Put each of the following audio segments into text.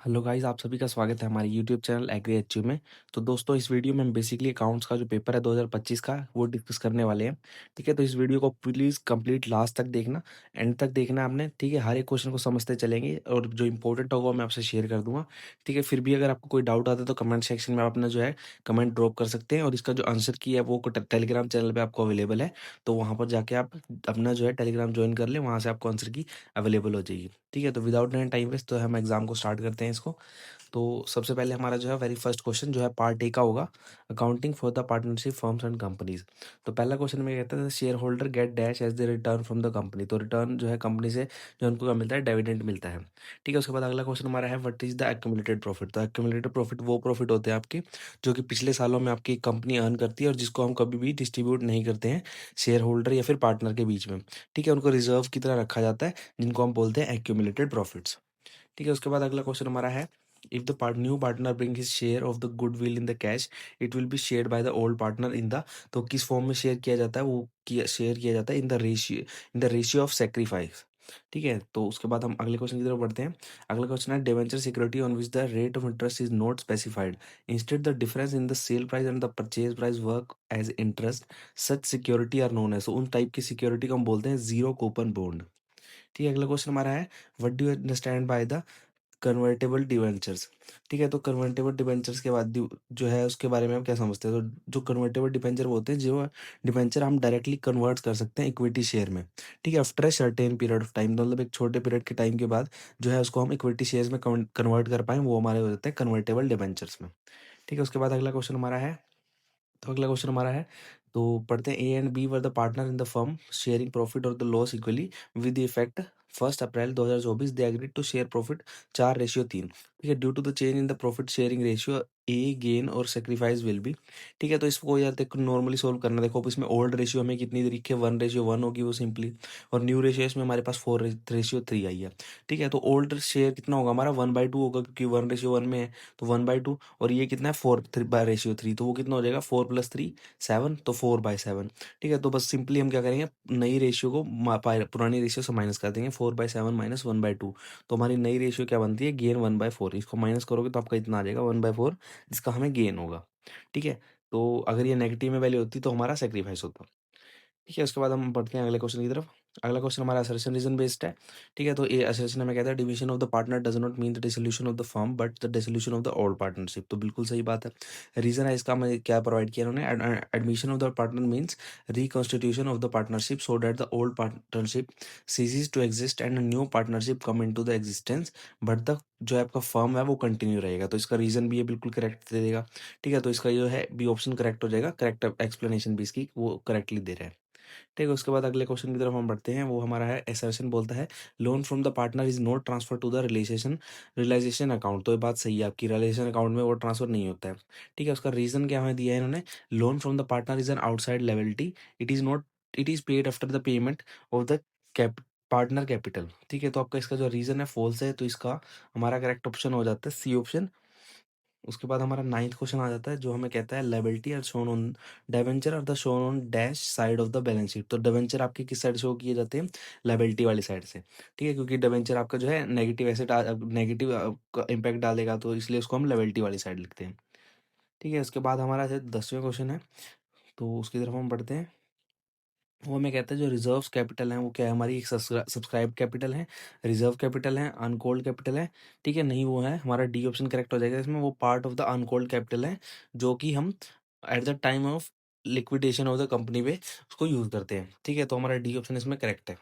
Hello guys, आप सभी का स्वागत है हमारे यूट्यूब चैनल एग्री एचयू में। तो दोस्तों, इस वीडियो में हम बेसिकली अकाउंट्स का जो पेपर है 2025 का वो डिस्कस करने वाले हैं। ठीक है, तो इस वीडियो को प्लीज़ कंप्लीट लास्ट तक देखना, एंड तक देखना आपने। ठीक है, हर एक क्वेश्चन को समझते चलेंगे और जो इंपॉर्टेंट होगा वो मैं आपसे शेयर कर दूंगा। ठीक है, फिर भी अगर आपको कोई डाउट आता है तो कमेंट सेक्शन में आप अपना जो है कमेंट ड्रॉप कर सकते हैं, और इसका जो आंसर की है वो टेलीग्राम चैनल पर आपको अवेलेबल है। तो वहाँ पर जाके आप अपना जो है टेलीग्राम ज्वाइन कर लें, वहाँ से आपको आंसर की अवेलेबल हो जाएगी। ठीक है, तो विदाउट एनी टाइम वेस्ट तो हम एग्जाम को स्टार्ट करते हैं इसको। तो सबसे पहले हमारा जो है वेरी फर्स्ट क्वेश्चन जो है पार्ट ए का होगा, accounting for the partnership firms and companies. तो पहला क्वेश्चन में कहता है shareholder get dash as the return from the company. तो रिटर्न जो है कंपनी से जो उनको क्या मिलता है, डिविडेंड मिलता है। ठीक है, उसके बाद अगला क्वेश्चन हमारा है what is the accumulated profit. तो एक्यूमुलेटेड प्रॉफिट वो प्रॉफिट होते हैं आपके जो कि पिछले सालों में आपकी कंपनी अर्न करती है और जिसको हम कभी भी डिस्ट्रीब्यूट नहीं करते हैं शेयर होल्डर या फिर पार्टनर के बीच में। ठीक है, उनको रिजर्व की तरह रखा जाता है, जिनको हम बोलते हैं एक्यूमुलेटेड प्रॉफिट्स। ठीक है, उसके बाद अगला क्वेश्चन हमारा है if the new partner bring his share of the goodwill in the cash, it will be shared by the old partner in the. तो किस फॉर्म में शेयर किया जाता है, वो शेयर किया जाता है in the ratio of sacrifice. ठीक है, तो उसके बाद हम अगले क्वेश्चन की तरफ बढ़ते हैं। अगला क्वेश्चन है debenture security on which the rate of interest is not specified, instead the difference in the sale price and the purchase price work as interest, such security are known as. उन type की security को हम बोलते हैं zero coupon bond. ठीक है, अगला question हमारा है what do you understand by the convertible debentures. ठीक है, तो कन्वर्टेबल डिबेंचर्स के बाद जो है उसके बारे में हम क्या समझते हैं। तो जो कन्वर्टेबल डिबेंचर होते हैं, जो डिबेंचर हम डायरेक्टली कन्वर्ट कर सकते हैं इक्विटी शेयर में। ठीक है, after a certain period of time, मतलब एक छोटे पीरियड के टाइम के बाद जो है उसको हम इक्विटी शेयर्स में कन्वर्ट कर पाए, वो हमारे हो जाते हैं कन्वर्टेबल डिबेंचर्स में। ठीक है, उसके बाद अगला क्वेश्चन हमारा है, तो अगला क्वेश्चन हमारा है, तो पढ़ते हैं A and B were the partner in the firm sharing profit और the loss equally with the effect 1 April 2024 they agreed to share profit 4:3। ठीक है, due to the change in the profit sharing ratio a gain और sacrifice will be. ठीक है, तो इसको यार देखो नॉर्मली सोल्व करना। देखो अब इसमें ओल्ड रेशियो हमें कितनी तरीके 1:1 होगी वो सिंपली, और न्यू रेशियो इसमें हमारे पास 4:3 आई है। ठीक है, तो ओल्ड शेयर कितना होगा हमारा 1/2 होगा, क्योंकि 1:1 में है तो 1/2, और ये कितना है 4/3, तो वो कितना हो जाएगा 4 + 3 7, तो 4/7। ठीक है, तो बस सिंपली हम क्या करेंगे, नई रेशियो को पुरानी रेशियो से माइनस कर देंगे, 4/7 माइनस 1/2। तो हमारी नई रेशियो क्या बनती है, गेन 1/4। इसको माइनस करोगे तो आपका इतना आ जाएगा 1/4, जिसका हमें गेन होगा। ठीक है, तो अगर ये नेगेटिव में वैल्यू होती तो हमारा सेक्रीफाइस होता। ठीक है, उसके बाद हम बढ़ते हैं अगले क्वेश्चन की तरफ। अगला क्वेश्चन हमारा असर्शन रीजन बेस्ड है। ठीक है, तो ये असर्शन हमें कहता है division of the partner does not mean the dissolution of the firm but the dissolution of the old partnership. तो बिल्कुल सही बात है। रीजन है इसका, हमें क्या प्रोवाइड किया उन्होंने, admission of the partner means reconstitution of the partnership so that the old partnership ceases to exist and new partnership come in to the existence, but the जो है आपका फर्म है वो कंटिन्यू रहेगा। तो इसका रीजन भी ये बिल्कुल करेक्ट दे देगा। ठीक है, तो इसका जो है बी ऑप्शन करेक्ट हो जाएगा, करेक्ट एक्सप्लेनेशन भी इसकी वो करेक्टली दे रहा है। ठीक है, उसके बाद अगले क्वेश्चन की तरफ हम बढ़ते हैं। वो हमारा है असर्शन बोलता है loan from the partner is not transfer to the realisation account. तो ये बात सही है आपकी, रियलाइजेशन अकाउंट में वो ट्रांसफर नहीं होता है। ठीक है, उसका रीजन क्या हमें दिया है इन्होंने, loan from the partner is an outside liability, it is not, it is paid after the payment of the cap partner capital. ठीक है, तो आपका इसका जो रीजन है फॉल्स है, तो इसका हमारा करेक्ट ऑप्शन हो जाता है सी ऑप्शन। उसके बाद हमारा 9th क्वेश्चन आ जाता है, जो हमें कहता है liability are shown on debenture are the shown on dash side of the balance sheet. तो डिबेंचर आपके किस साइड शो किए जाते हैं, लायबिलिटी वाली साइड से। ठीक है, क्योंकि डिबेंचर आपका जो है नेगेटिव एसेट नेगेटिव इम्पैक्ट डालेगा, तो इसलिए उसको हम लायबिलिटी वाली साइड लिखते हैं। ठीक है, उसके बाद हमारा 10वें क्वेश्चन है, तो उसकी तरफ हम बढ़ते हैं। वो हमें कहता है जो रिजर्व्स कैपिटल है वो क्या है, हमारी एक सब्सक्राइब कैपिटल है, रिजर्व कैपिटल है, अनकॉल्ड कैपिटल है। ठीक है, नहीं वो है, हमारा डी ऑप्शन करेक्ट हो जाएगा इसमें। वो part of the uncalled capital है जो कि हम at the time of liquidation of the company पे उसको यूज करते हैं। ठीक है, तो हमारा डी ऑप्शन इसमें करेक्ट है।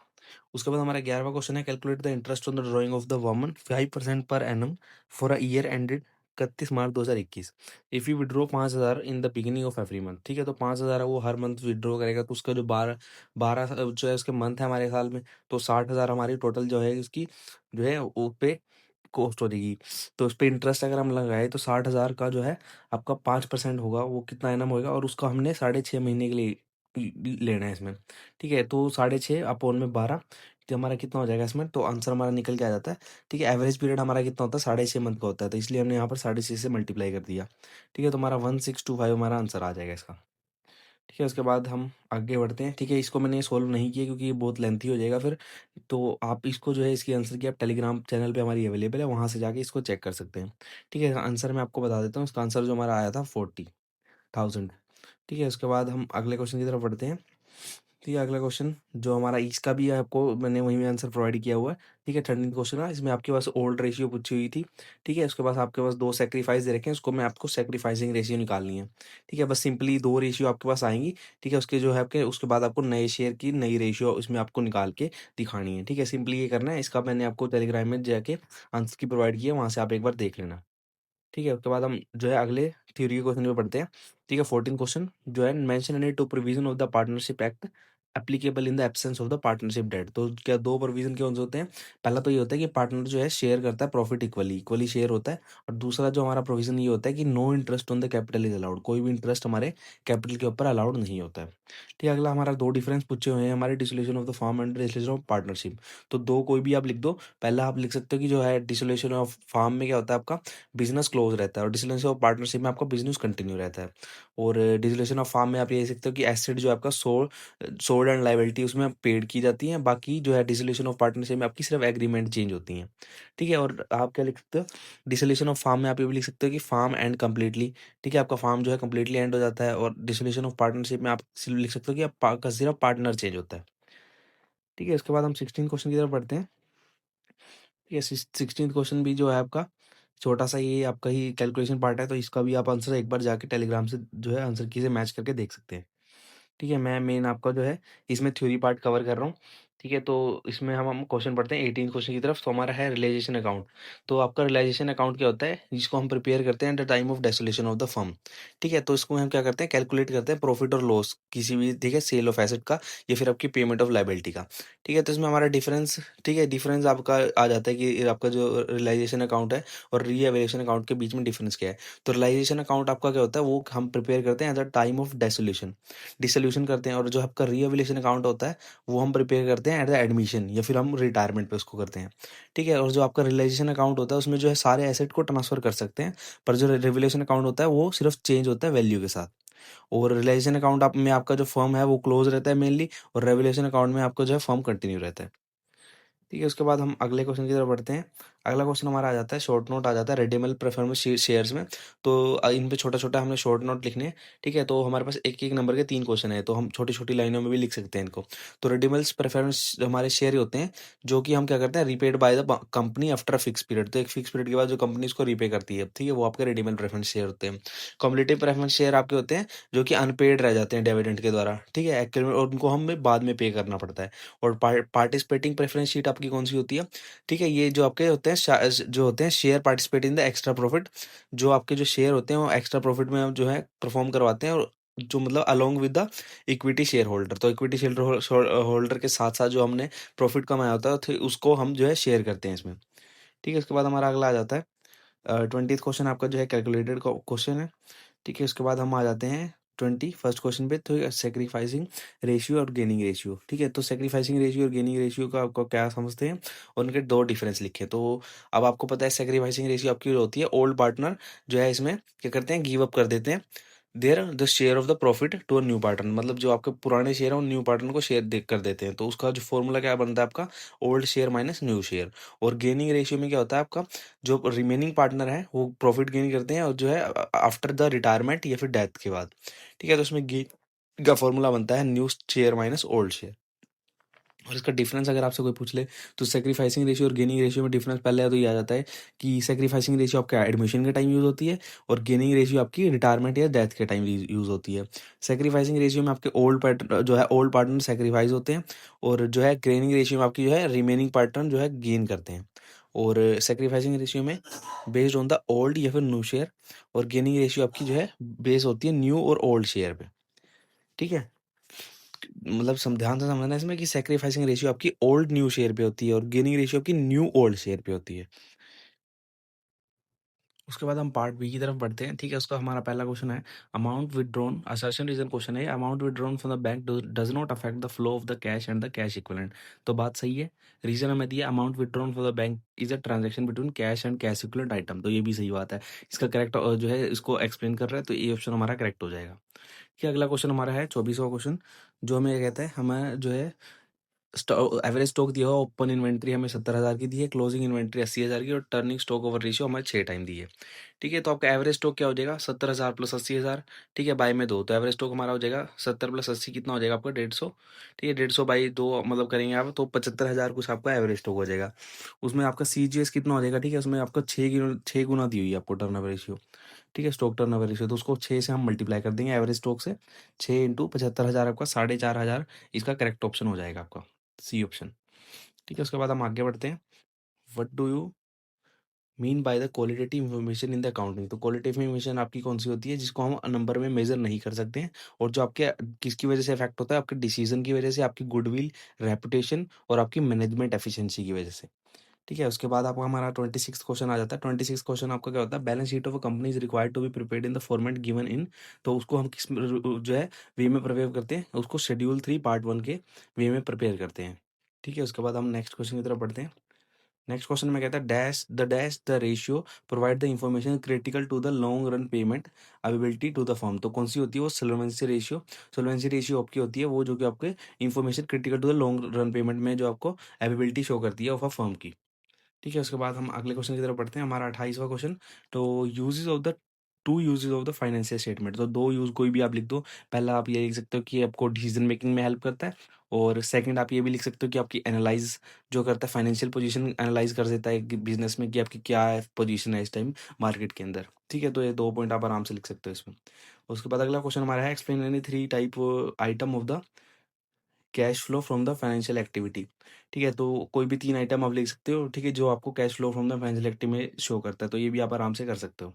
उसके बाद हमारा 11वां क्वेश्चन है calculate the interest on the drying of the वमन 5% per annum for a year ended 31 March 2021। If you withdraw 5,000 in the beginning of every month. ठीक है, तो 5,000 है वो हर मंथ विड्रॉ करेगा, तो उसका जो 12 जो है उसके मंथ है हमारे साल में, तो 60,000 हमारी टोटल जो है उसकी जो है वो पे कॉस्ट हो जाएगी। तो उस पे इंटरेस्ट अगर हम लगाए तो 60,000 का जो है आपका 5% होगा, वो कितना एनम होगा, और उसका हमने 6.5 महीने के लिए लेना है इसमें। ठीक है, तो 6.5 अपॉन में 12, तो हमारा कितना हो जाएगा इसमें, तो आंसर हमारा निकल के आ जाता है। ठीक है, एवरेज पीरियड हमारा कितना होता है, 6.5 मंथ का होता है, तो इसलिए हमने यहाँ पर 6.5 से मल्टीप्लाई कर दिया। ठीक है, तो हमारा 1625 हमारा आंसर आ जाएगा इसका। ठीक है, उसके बाद हम आगे बढ़ते हैं। ठीक है, इसको मैंने सॉल्व नहीं किया क्योंकि ये बहुत लेंथी हो जाएगा फिर। तो आप इसको जो है इसकी आंसर की आप टेलीग्राम चैनल पे हमारी अवेलेबल है, वहाँ से जाके इसको चेक कर सकते हैं। ठीक है, आंसर मैं आपको बता देता हूँ, इसका आंसर जो हमारा आया था 40,000। ठीक है, उसके बाद हम अगले क्वेश्चन की तरफ बढ़ते हैं। ठीक है, अगला क्वेश्चन जो हमारा इसका भी है, आपको मैंने वहीं में आंसर प्रोवाइड किया हुआ है। ठीक है, 13th क्वेश्चन है, इसमें आपके पास ओल्ड रेशियो पूछी हुई थी। ठीक है, उसके पास आपके पास 2 सैक्रिफाइस दे रखे हैं, उसको मैं आपको सैक्रिफाइसिंग रेशियो निकालनी है। ठीक है, बस सिंपली 2 रेशियो आपके पास आएँगी। ठीक है, उसके जो है आपके उसके बाद आपको नए शेयर की नई रेशियो इसमें आपको निकाल के दिखानी है। ठीक है, सिंपली ये करना है, इसका मैंने आपको टेलीग्राम में जाके आंसर की प्रोवाइड किया है, वहाँ से आप एक बार देख लेना। ठीक है, उसके बाद हम जो है अगले थ्योरी के क्वेश्चन पे पढ़ते हैं। ठीक है, 14th क्वेश्चन जो है, mention any 2 provision of the partnership act applicable in the absence of the partnership deed. तो क्या 2 प्रोविजन कौन-से होते हैं? पहला तो ये होता है कि पार्टनर जो है शेयर करता है प्रॉफिट इक्वली, इक्वली शेयर होता है। और दूसरा जो हमारा प्रोविजन ये होता है कि no interest on the capital is allowed, कोई भी इंटरेस्ट हमारे कैपिटल के ऊपर अलाउड नहीं होता है। ठीक है, अगला हमारा 2 डिफरेंस पूछे हुए हैं हमारे, dissolution of the firm and dissolution of partnership. तो 2 कोई भी आप लिख दो। पहला आप लिख सकते हो कि जो है डिसोल्यूशन ऑफ फर्म में क्या होता है, आपका बिज़नेस क्लोज़ रहता है, और डिसोल्यूशन ऑफ पार्टनरशिप में आपका बिज़नेस कंटिन्यू रहता है। और डिसोल्यूशन ऑफ फार्म में आप ये लिख सकते हो कि एसेट जो है आपका सोल्ड एंड लायबिलिटी उसमें पेड की जाती है। बाकी जो है डिसोल्यूशन ऑफ पार्टनरशिप में आपकी सिर्फ एग्रीमेंट चेंज होती हैं। ठीक है, और आप क्या लिख सकते हो, डिसोल्यूशन ऑफ फार्म में आप ये भी लिख सकते हो कि फार्म एंड कंप्लीटली। ठीक है, आपका फार्म जो है कंप्लीटली एंड हो जाता है। और डिसोल्यूशन ऑफ पार्टनरशिप में आप सिर्फ लिख सकते हो कि आपका सिर्फ पार्टनर चेंज होता है। ठीक है, उसके बाद हम 16 क्वेश्चन की तरफ बढ़ते हैं। ये 16th क्वेश्चन भी जो है आपका छोटा-सा, ये आपका ही कैलकुलेशन पार्ट है, तो इसका भी आप आंसर एक बार जाके टेलीग्राम से जो है आंसर की से मैच करके देख सकते हैं। ठीक है, मैं मेन आपका जो है इसमें थ्योरी पार्ट कवर कर रहा हूँ। ठीक है, तो इसमें हम क्वेश्चन पढ़ते हैं 18 क्वेश्चन की तरफ। तो हमारा है रियलाइज़ेशन अकाउंट। तो आपका रियलाइज़ेशन अकाउंट क्या होता है, जिसको हम प्रिपेयर करते हैं at the time of dissolution of the firm. ठीक है, तो इसको हम क्या करते हैं, कैलकुलेट करते हैं प्रॉफिट और लॉस किसी भी, ठीक है, सेल ऑफ एसेट का या फिर आपकी पेमेंट ऑफ लायबिलिटी का। ठीक है, तो इसमें हमारा डिफरेंस, ठीक है, डिफरेंस आपका आ जाता है कि आपका जो रियलाइज़ेशन अकाउंट है और रीवैल्यूएशन अकाउंट के बीच में डिफरेंस क्या है। तो रियलाइज़ेशन अकाउंट आपका क्या होता है, वो हम प्रिपेयर करते हैं at the time of dissolution, dissolution करते हैं। और जो आपका रीवैल्यूएशन अकाउंट होता है, वो हम प्रिपेयर करते हैं एट द एडमिशन या फिर हम रिटायरमेंट पे उसको करते हैं। ठीक है, और जो आपका रियलाइजेशन अकाउंट होता है, उसमें जो है सारे एसेट को ट्रांसफर कर सकते हैं, पर जो रिवैल्यूएशन अकाउंट होता है वो सिर्फ चेंज होता है वैल्यू के साथ। और रियलाइजेशन अकाउंट आप में आपका जो फर्म है वो क्लोज रहता है मेनली, और रिवैल्यूएशन अकाउंट में आपका जो है फर्म कंटिन्यू रहता है। ठीक है, उसके बाद हम अगले क्वेश्चन की तरफ बढ़ते हैं। अगला क्वेश्चन हमारा आ जाता है, शॉर्ट नोट आ जाता है रिडीमेबल प्रेफरेंस शेयर्स में। तो इन पे छोटा-छोटा हमने शॉर्ट नोट लिखने हैं। ठीक है, तो हमारे पास एक-एक नंबर के 3 क्वेश्चन हैं, तो हम छोटी-छोटी लाइनों में भी लिख सकते हैं इनको। तो रिडीमेबल प्रेफरेंस हमारे शेयर होते हैं, जो कि हम क्या करते हैं, repaid by the company after a fix period. तो एक फिक्स पीरियड के बाद जो कंपनी इसको रीपे करती है, ठीक है, वो आपके रिडीमेबल प्रेफरेंस शेयर होते हैं। कम्युलेटिव प्रेफरेंस शेयर आपके होते हैं, जो कि अनपेड रह जाते हैं डिविडेंड के द्वारा। ठीक है, और उनको हमें बाद में पे करना पड़ता है। और पार्टिसिपेटिंग प्रेफरेंस शीट आपकी कौन सी होती है? ठीक है, ये जो आपके होते हैं जो होते हैं share participate in the extra profit, जो आपके जो शेयर होते हैं वो एक्स्ट्रा प्रॉफिट में जो है परफॉर्म करवाते हैं, और जो मतलब along with the equity share holder. तो इक्विटी शेयर होल्डर के साथ साथ जो हमने प्रॉफिट कमाया होता है, तो उसको हम जो है शेयर करते हैं इसमें। ठीक है, उसके बाद हमारा अगला आ जाता है 20th क्वेश्चन, आपका जो है कैलकुलेटेड क्वेश्चन है। ठीक है, उसके बाद हम आ जाते हैं 21st क्वेश्चन पे। तो सैक्रिफाइसिंग रेशियो और गेनिंग रेशियो। ठीक है, तो सैक्रिफाइसिंग रेशियो और गेनिंग रेशियो का आपको क्या समझते हैं, और उनके 2 डिफरेंस लिखे। तो अब आपको पता है सैक्रिफाइसिंग रेशियो आपकी जो होती है, ओल्ड पार्टनर जो है इसमें क्या करते हैं, गिव अप कर देते हैं their the share of the profit to a new partner. मतलब जो आपके पुराने शेयर है उन न्यू पार्टनर को शेयर दे कर देते हैं। तो उसका जो फॉर्मूला क्या बनता है आपका, old share minus new share. और गेनिंग रेशियो में क्या होता है आपका, जो रिमेनिंग पार्टनर है वो प्रॉफिट गेन करते हैं, और जो है आफ्टर द रिटायरमेंट या फिर डेथ के बाद। ठीक है, तो उसमें गेन का फॉर्मूला बनता है new share minus old share. और इसका डिफरेंस अगर आपसे कोई पूछ ले, तो सैक्रिफाइसिंग रेशियो और गेनिंग रेशियो में डिफरेंस पहले तो ये आ जाता है कि सैक्रिफाइसिंग रेशियो आपका एडमिशन के टाइम यूज़ होती है, और गेनिंग रेशियो आपकी रिटायरमेंट या डेथ के टाइम यूज़ होती है। सैक्रिफाइसिंग रेशियो में आपके ओल्ड पार्टनर सैक्रिफाइस होते हैं, और जो है गेनिंग रेशियो में आपकी जो है रिमेनिंग पार्टनर जो है गेन करते हैं। और सैक्रिफाइसिंग रेशियो में बेस्ड ऑन द ओल्ड या फिर न्यू शेयर, और गेनिंग रेशियो आपकी जो है बेस होती है न्यू और ओल्ड शेयर पे। ठीक है, मतलब ध्यान से समझना इसमें कि सैक्रिफाइसिंग रेशियो आपकी ओल्ड न्यू शेयर पे होती है, और गेनिंग रेशियो आपकी न्यू ओल्ड शेयर पे होती है। उसके बाद हम पार्ट बी की तरफ बढ़ते हैं, ठीक है? उसका हमारा पहला क्वेश्चन है amount withdrawn assertion reason question है, amount withdrawn from the bank does not affect the flow of the cash and the cash equivalent. तो बात सही है। रीजन हमें दिया amount withdrawn from the bank is a transaction between cash and cash equivalent item, तो ये भी सही बात है। इसका करेक्ट जो है इसको एक्सप्लेन कर रहा है, तो ये ऑप्शन हमारा करेक्ट हो जाएगा। ठीक है, अगला क्वेश्चन हमारा है 24वां क्वेश्चन, जो हमें ये कहता है हमें जो है एवरेज स्टॉक दिया हुआ, ओपन इन्वेंट्री हमें 70,000 की दी है, क्लोजिंग इन्वेंट्री 80,000 की और टर्निंग स्टॉक ओवर रेशियो हमें 6 टाइम दी है। ठीक है, तो आपका एवरेज स्टॉक क्या हो जाएगा 70,000 प्लस 80,000। ठीक है, बाय में 2, तो एवरेज स्टॉक हमारा हो जाएगा 70 प्लस 80 कितना हो जाएगा आपका 150। ठीक है, 150 बाई 2 मतलब करेंगे आप तो 75,000 कुछ आपका एवरेज स्टॉक हो जाएगा। उसमें आपका सीजीएस कितना हो जाएगा, ठीक है, उसमें आपका 6 गुना दी हुई है आपको टर्नओवर रेशियो। ठीक है, स्टॉक टर्नओवर रेशियो, तो उसको 6 से हम मल्टीप्लाई कर देंगे एवरेज स्टॉक से। 6 इंटू 75,000 आपका 4,500 इसका करेक्ट ऑप्शन हो जाएगा आपका, सी ऑप्शन। ठीक है, उसके बाद हम आगे बढ़ते हैं। What do you mean by the qualitative information in the accounting. तो क्वालिटेटिव इन्फॉर्मेशन आपकी कौन सी होती है जिसको हम नंबर में मेजर नहीं कर सकते हैं, और जो आपके किसकी वजह से इफेक्ट होता है, आपके डिसीजन की वजह से, आपकी गुडविल, रेपुटेशन और आपकी मैनेजमेंट एफिशिएंसी की वजह से। ठीक है, उसके बाद आपका हमारा 26 क्वेश्चन आ जाता है। 26 क्वेश्चन आपका क्या होता है, balance sheet of a company is required to be prepared in the format given in. तो उसको हम किस जो है वे में प्रिपेयर करते हैं, उसको शेड्यूल 3 पार्ट 1 के वे में प्रिपेयर करते हैं। ठीक है, उसके बाद हम नेक्स्ट क्वेश्चन की तरफ बढ़ते हैं। नेक्स्ट क्वेश्चन में कहता है dash the ratio provide the information critical to the long run payment availability to the firm. तो कौन सी होती है वो सोलवेंसी रेशियो। सोलवेंसी रेशियो आपकी होती है वो जो कि आपके information critical to the long run payment में जो आपको अवेबिलिटी शो करती है ऑफ अ फर्म की। ठीक है, उसके बाद हम अगले क्वेश्चन की तरफ बढ़ते हैं, हमारा 28वां क्वेश्चन। तो uses of the two uses of the financial statement. तो दो यूज कोई भी आप लिख दो। पहला आप ये लिख सकते हो कि आपको डिसीजन मेकिंग में हेल्प करता है, और सेकंड आप ये भी लिख सकते हो कि आपकी एनालाइज जो करता है, फाइनेंशियल पोजीशन एनालाइज कर देता है बिजनेस में कि आपकी क्या पोजीशन है इस टाइम मार्केट के अंदर। ठीक है, तो ये 2 पॉइंट आप आराम से लिख सकते हो इसमें। उसके बाद अगला क्वेश्चन हमारा है explain any 3 type item of the cash flow from the financial activity. ठीक है, तो कोई भी 3 आइटम आप लिख सकते हो, ठीक है, जो आपको cash flow from the financial activity में शो करता है, तो ये भी आप आराम से कर सकते हो।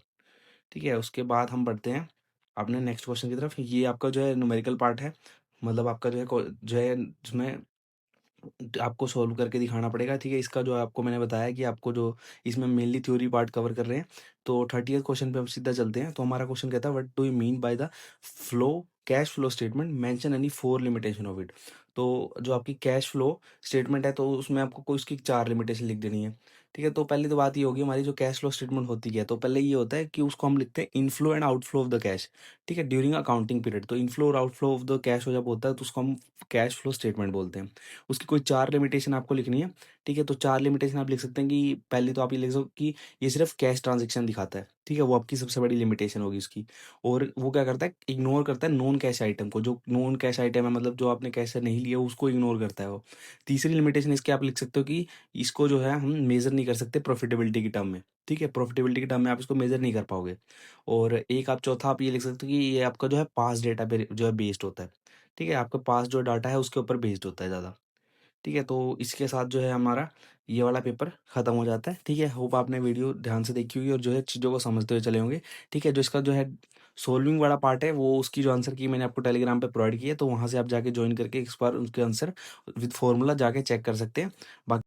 ठीक है, उसके बाद हम बढ़ते हैं अपने नेक्स्ट क्वेश्चन की तरफ। ये आपका जो है न्यूमेरिकल पार्ट है, मतलब आपका जो है जो है जिसमें आपको सॉल्व करके दिखाना पड़ेगा। ठीक है, इसका जो आपको मैंने बताया कि आपको जो इसमें मेनली थ्योरी पार्ट कवर कर रहे हैं। तो 30th क्वेश्चन पे हम सीधा चलते हैं। तो हमारा क्वेश्चन कहता है what do you mean by the flow cash flow statement mention any 4 limitation of it. तो जो आपकी कैश फ्लो स्टेटमेंट है, तो उसमें आपको कोई उसकी 4 लिमिटेशन लिख देनी है। ठीक है, तो पहली तो बात ये होगी हमारी जो कैश फ्लो स्टेटमेंट होती है, तो पहले ये होता है कि उसको हम लिखते हैं inflow and outflow of the cash. ठीक है, ड्यूरिंग अकाउंटिंग पीरियड। तो इनफ्लो और आउटफ्लो ऑफ द कैश हो जब होता है तो उसको हम कैश फ्लो स्टेटमेंट बोलते हैं। उसकी कोई 4 लिमिटेशन आपको लिखनी है। ठीक है, तो 4 लिमिटेशन आप लिख सकते हैं कि पहले तो आप ये लिख सकते हो कि ये सिर्फ़ कैश ट्रांज़ैक्शन दिखाता है। ठीक है, वो आपकी सबसे बड़ी लिमिटेशन होगी उसकी। और वो क्या करता है, इग्नोर करता है नॉन कैश आइटम को। जो नॉन कैश आइटम है, मतलब जो आपने कैश से नहीं लिया, उसको इग्नोर करता है वो। तीसरी लिमिटेशन इसकी आप लिख सकते हो कि इसको जो है हम मेज़र नहीं कर सकते प्रॉफिटेबिलिटी की टर्म में। ठीक है, प्रॉफिटेबिलिटी की टर्म में आप इसको मेज़र नहीं कर पाओगे। और एक आप चौथा आप ये लिख सकते हो कि ये आपका जो है पास्ट डेटा पे जो है बेस्ड होता है। ठीक है, आपका पास जो डाटा है उसके ऊपर बेस्ड होता है ज़्यादा। ठीक है, तो इसके साथ जो है हमारा ये वाला पेपर ख़त्म हो जाता है। ठीक है, होप आपने वीडियो ध्यान से देखी होगी और जो है चीज़ों को समझते हुए चले होंगे। ठीक है, जो इसका जो है सोल्विंग वाला पार्ट है, वो उसकी जो आंसर की मैंने आपको टेलीग्राम पे प्रोवाइड की है, तो वहाँ से आप जाके जॉइन करके इस बार उसके आंसर विद फ़ॉर्मूला जाके चेक कर सकते हैं। बाकी